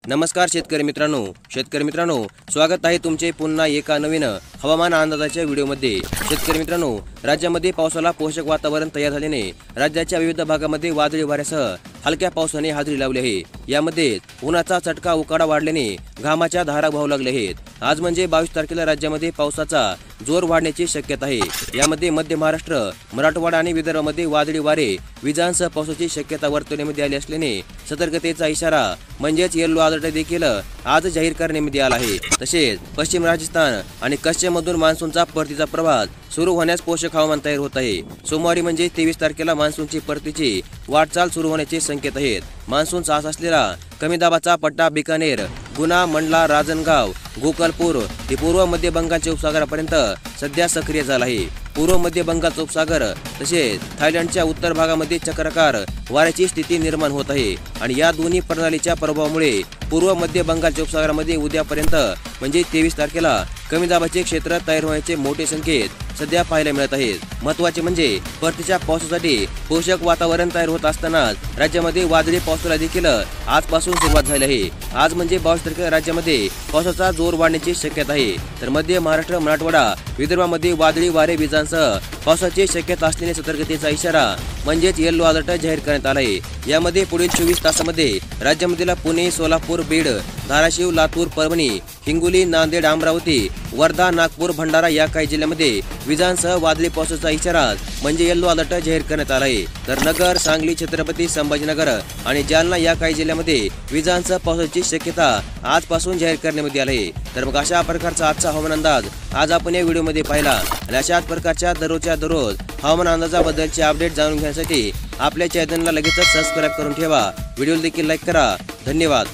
नमस्कार शेतकरी मित्रांनो, स्वागत आहे तुमचे पुन्हा एका नवीन हवामान अंदाजाच्या व्हिडिओमध्ये। शेतकरी मित्रांनो, राज्यामध्ये पावसाला पोषक वातावरण तयार झाल्याने राज्याच्या विविध भागामध्ये वादळी वाऱ्यासह हलक्या पावसाने हजेरी लावली आहे। यामध्ये उन्हाचा चटका उकाडा वाढल्याने घामाच्या धारा वाहू लागल्या आहेत। आज म्हणजे 22 तारखेला राज्यामध्ये पावसाचा जोर वाढण्याची शक्यता आहे। यामध्ये मध्य महाराष्ट्र, मराठवाडा आणि विदर्भामध्ये वादळी वारे, विजांसह पावसाची शक्यता वर्तवण्यामध्ये आली असल्याने सतर्कतेचा इशारा म्हणजेच येलो अलर्ट देखील आज जाहीर करण्यात आला आहे। तसेच पश्चिम राजस्थान आणि कच्छमधून मान्सूनचा परतीचा प्रवास सुरू होण्यास पोषक हवामान तयार होत आहे। सोमवारी म्हणजे 23 तारखेला मान्सूनची परतीची वाटचाल सुरू होण्याचे संकेत आहेत। मान्सून सास असलेला कमी दाबाचा पट्टा बिकानेर, गुना, मंडला, राजनगाव, गोकलपूर ते पूर्व मध्य बंगालच्या उपसागरापर्यंत सध्या सक्रिय झाला आहे। पूर्व मध्य बंगालचा उपसागर तसेच थायलंडच्या उत्तर भागामध्ये चक्राकार वाऱ्याची स्थिती निर्माण होत आहे आणि या दोन्ही प्रणालीच्या प्रभावामुळे पूर्व मध्य बंगालच्या उपसागरामध्ये उद्यापर्यंत म्हणजे 23 तारखेला कमी दाबाचे क्षेत्र तयार होण्याचे मोठे संकेत सध्या पाहायला मिळत आहेत। महत्त्वाचे म्हणजे परतीच्या पावसासाठी पोषक वातावरण तयार होत असतानाच राज्यामध्ये वादळी पावसाला देखील आजपासून सुरुवात झाली आहे। आज म्हणजे 22 तारखेला राज्यामध्ये पावसाचा जोर वाढण्याची शक्यता आहे। तर मध्य महाराष्ट्र, मराठवाडा, विदर्भामध्ये वादळी वारे, विजांसह पावसाची शक्यता असलेल्या सतर्कतेचा इशारा म्हणजेच येलो अलर्ट जाहीर करण्यात आला आहे। यामध्ये पुढील 24 तासामध्ये राज्यामधील पुणे, सोलापूर, बीड, धाराशिव, लातूर, परभणी, हिंगोली, नांदेड, अमरावती, वर्धा, नागपूर, भंडारा या काही जिल्ह्यांमध्ये विजांसह वादळी पावसाचा इशारा म्हणजे येलो अलर्ट जाहीर करण्यात आला आहे। तर नगर, सांगली, छत्रपती संभाजीनगर आणि जालना या काही जिल्ह्यांमध्ये विजांसह पावसाची शक्यता आजपासून जाहीर करण्यात आली आहे। तर मग अशा प्रकारचा आजचा हवामान अंदाज आज आपण या व्हिडिओमध्ये पाहिला आणि अशाच प्रकारच्या दररोजच्या दररोज हवामान अंदाजाबद्दलचे अपडेट जाणून घेण्यासाठी आपल्या चॅनलला लगेचच सबस्क्राईब करून ठेवा। व्हिडिओ देखील लाईक करा। धन्यवाद।